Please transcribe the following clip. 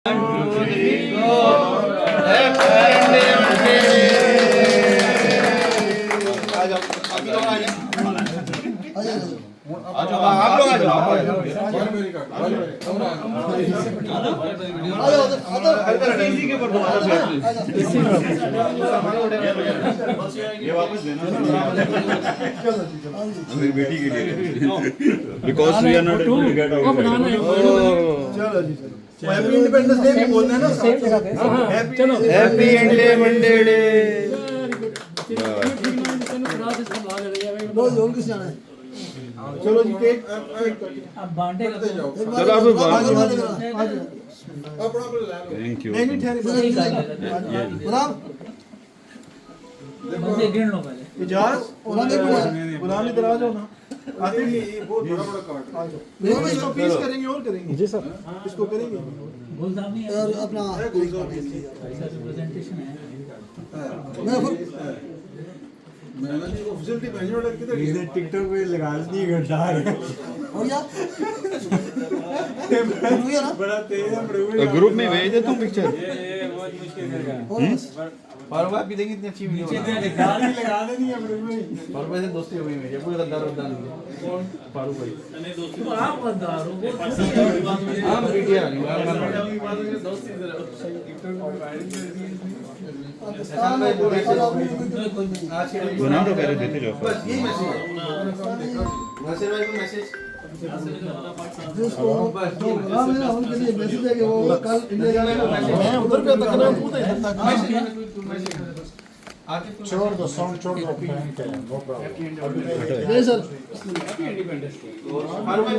मेरी बेटी के लिए because we are not able to get out. चलो जी हैप्पी इंडिपेंडेंस डे भी बोलना है ना। चलो हैप्पी इंडिपेंडेंस डे। जोर किस जाना है? चलो जी केक अब बांटे करते जाओ। चलो आप अपना थैंक यू। नहीं ठहरे गुलाम बंदे गिन लो पहले। इजाज गुलाम इधर आ जाओ ना। आते ही बहुत बड़ा बड़ा कार्ड आ जाओ। नहीं इसको पीस करेंगे और करेंगे जी सर इसको करेंगे गुलदाम नहीं और अपना रिप्रेजेंटेशन है। मैंने जी ऑफिशियलिटी भेजने वाला किधर इधर टिकटॉक पे लगा दी घंटा और यार हुआ ना बड़ा तेज है बड़े तो ग्रुप में भेज दे तू पिक्चर। ये बहुत मुश्किल है फारूक भाई भी देंगे इतनी अच्छी वीडियो बना। गाड़ी लगा देनी है बड़े भाई। फारूक भाई से दोस्ती हो गई मेरी पूरे गद्दार वद्दार नहीं है। कौन फारूक भाई तो आप गद्दार हो वो हम मीडिया नहीं बना तो पहले देते जाओ। बस यही मैसेज नासिर भाई को मैसेज जिसको गुलाम है उनके लिए मैसेज है कि वो कल इंडिया जाने का मैं उधर पे तक ना कूदा इधर तक छोड़ दो सॉन्ग छोड़ दो बैंक है नो प्रॉब्लम ये सर फारूक भाई